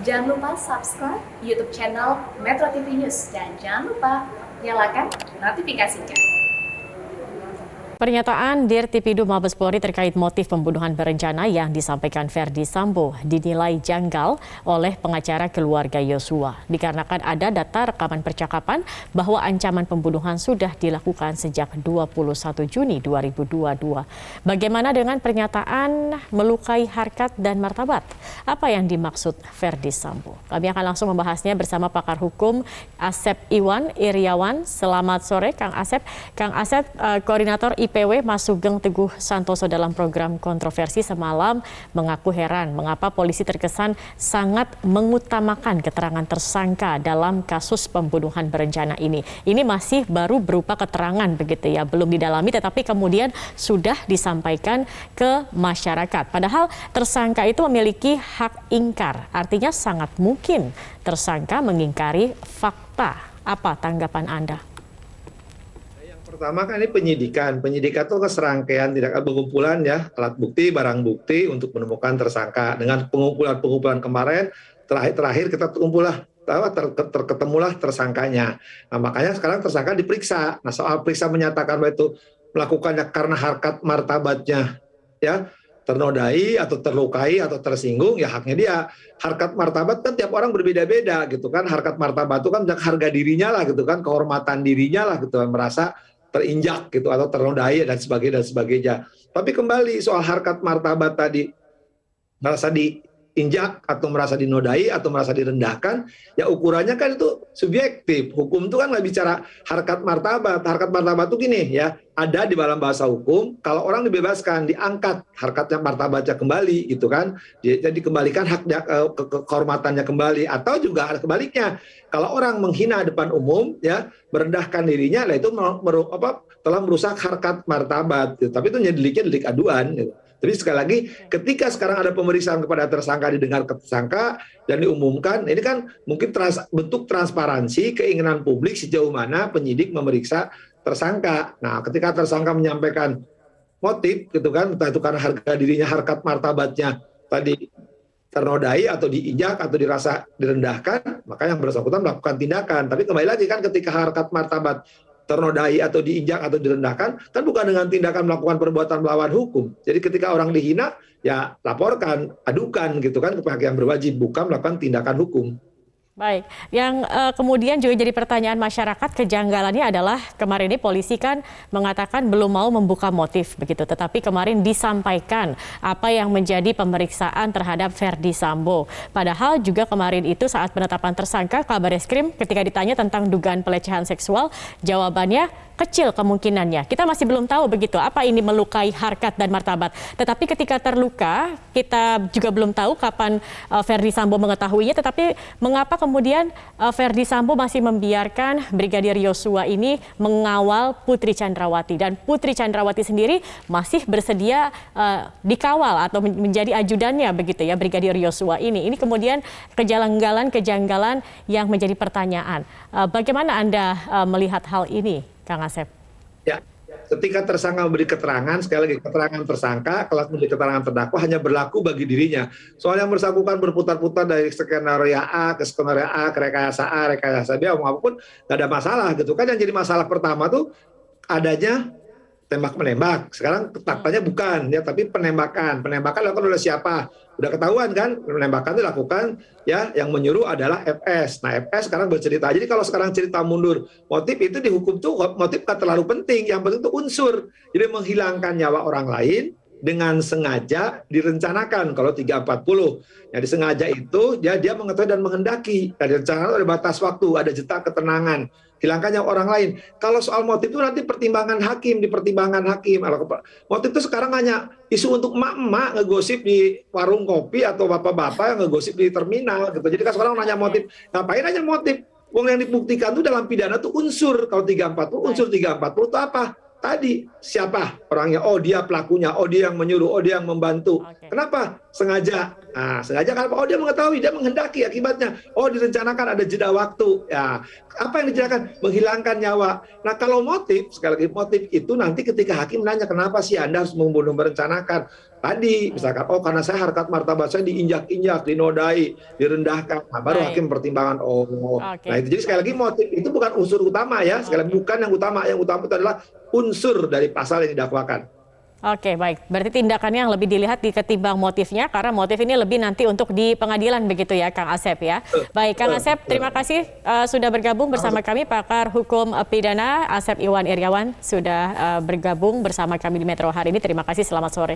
Jangan lupa subscribe YouTube channel Metro TV News dan jangan lupa nyalakan notifikasinya. Pernyataan Dirtipidum Mabes Polri terkait motif pembunuhan berencana yang disampaikan Ferdy Sambo dinilai janggal oleh pengacara keluarga Yosua. Dikarenakan ada data rekaman percakapan bahwa ancaman pembunuhan sudah dilakukan sejak 21 Juni 2022. Bagaimana dengan pernyataan melukai harkat dan martabat? Apa yang dimaksud Ferdy Sambo? Kami akan langsung membahasnya bersama pakar hukum Asep Iwan Iriawan. Selamat sore Kang Asep. Kang Asep, koordinator IPW Mas Sugeng Teguh Santoso dalam program kontroversi semalam mengaku heran mengapa polisi terkesan sangat mengutamakan keterangan tersangka dalam kasus pembunuhan berencana ini. Ini masih baru berupa keterangan begitu ya, belum didalami tetapi kemudian sudah disampaikan ke masyarakat. Padahal tersangka itu memiliki hak ingkar, artinya sangat mungkin tersangka mengingkari fakta. Apa tanggapan Anda? Pertama kan ini penyidikan itu kan serangkaian tindakan pengumpulan ya, alat bukti, barang bukti untuk menemukan tersangka. Dengan pengumpulan kemarin, terakhir kita ketemulah tersangkanya. Nah, makanya sekarang tersangka diperiksa. Nah, soal periksa menyatakan bahwa itu melakukannya karena harkat martabatnya ya ternodai atau terlukai atau tersinggung, ya haknya dia. Harkat martabat kan tiap orang berbeda-beda gitu kan. Harkat martabat itu kan harga dirinya lah gitu kan, kehormatan dirinya lah gitu, merasa terinjak gitu atau ternodai dan sebagainya. Tapi kembali soal harkat martabat tadi, merasa diinjak atau merasa dinodai atau merasa direndahkan, ya ukurannya kan itu subjektif. Hukum itu kan nggak bicara harkat martabat. Harkat martabat itu gini ya, ada di dalam bahasa hukum, kalau orang dibebaskan, diangkat harkatnya martabatnya kembali gitu kan, jadi dikembalikan haknya, kehormatannya kembali. Atau juga kebaliknya, kalau orang menghina depan umum ya, merendahkan dirinya, lah itu telah merusak harkat martabat gitu. Tapi itu deliknya delik aduan gitu. Tapi sekali lagi, ketika sekarang ada pemeriksaan kepada tersangka, didengar ke tersangka dan diumumkan, ini kan mungkin bentuk transparansi keinginan publik sejauh mana penyidik memeriksa tersangka. Nah, ketika tersangka menyampaikan motif gitu kan, entah itu karena harga dirinya, harkat martabatnya tadi ternodai atau diinjak atau dirasa direndahkan, maka yang bersangkutan melakukan tindakan. Tapi kembali lagi kan, ketika harkat martabat ternodai atau diinjak atau direndahkan, kan bukan dengan tindakan melakukan perbuatan melawan hukum. Jadi ketika orang dihina, ya laporkan, adukan gitu kan ke pihak yang berwajib, bukan melakukan tindakan hukum. Baik, yang kemudian juga jadi pertanyaan masyarakat, kejanggalannya adalah kemarin ini polisi kan mengatakan belum mau membuka motif begitu, tetapi kemarin disampaikan apa yang menjadi pemeriksaan terhadap Ferdy Sambo. Padahal juga kemarin itu saat penetapan tersangka, Kabareskrim ketika ditanya tentang dugaan pelecehan seksual, jawabannya kecil kemungkinannya. Kita masih belum tahu begitu apa ini melukai harkat dan martabat. Tetapi ketika terluka, kita juga belum tahu kapan Ferdy Sambo mengetahuinya. Tetapi mengapa kemudian Ferdy Sambo masih membiarkan Brigadir Yosua ini mengawal Putri Chandrawati, dan Putri Chandrawati sendiri masih bersedia dikawal atau menjadi ajudannya begitu ya Brigadir Yosua ini. Ini kemudian kejanggalan yang menjadi pertanyaan. Bagaimana Anda melihat hal ini, Kang Asep? Ya, ketika tersangka memberi keterangan, sekali lagi keterangan tersangka, kelas memberi keterangan terdakwa hanya berlaku bagi dirinya. Soal yang bersangkutan berputar-putar dari skenario A ke skenario A, ke rekayasa B, apapun, nggak ada masalah gitu kan. Yang jadi masalah pertama tuh adanya tembak-menembak. Sekarang faktanya bukan ya, tapi penembakan. Penembakan dilakukan oleh siapa? Udah ketahuan kan, penembakan dilakukan ya, yang menyuruh adalah FS. Nah, FS sekarang bercerita. Jadi kalau sekarang cerita mundur, motif itu dihukum tuh motif kan terlalu penting. Yang penting itu unsur. Jadi menghilangkan nyawa orang lain dengan sengaja direncanakan kalau 340. Jadi sengaja itu dia mengetahui dan menghendaki. Dan direncanakan ada batas waktu, ada jeda ketenangan. Hilangkannya orang lain. Kalau soal motif itu nanti pertimbangan hakim, di pertimbangan hakim. Motif itu sekarang hanya isu untuk emak-emak ngegosip di warung kopi atau bapak-bapak yang ngegosip di terminal gitu. Jadi kan sekarang nanya motif, ngapain nanya motif? Wong yang dibuktikan itu dalam pidana itu unsur. Kalau 340, unsur 340 itu apa? tadi siapa orangnya, oh dia pelakunya, oh dia yang menyuruh, oh dia yang membantu. Oke. Kenapa? Sengaja. Nah, sengaja kenapa? Oh dia mengetahui, dia menghendaki akibatnya. Oh direncanakan ada jeda waktu. Ya, apa yang direncanakan? Menghilangkan nyawa. Nah kalau motif, sekali lagi motif itu nanti ketika hakim nanya kenapa sih Anda harus membunuh berencanakan? Tadi misalkan, oh karena saya harkat martabat saya diinjak-injak, dinodai, direndahkan. Nah, baru Baik. hakim pertimbangan. Oh, Oke. nah itu jadi sekali lagi motif itu bukan unsur utama ya. Sekali lagi bukan yang utama. Yang utama itu adalah unsur dari pasal yang didakwakan. Oke, baik. Berarti tindakannya yang lebih dilihat di ketimbang motifnya, karena motif ini lebih nanti untuk di pengadilan begitu ya, Kang Asep ya. Baik, Kang Asep, terima kasih sudah bergabung bersama kami, pakar hukum pidana Asep Iwan Iryawan sudah bergabung bersama kami di Metro hari ini. Terima kasih, selamat sore.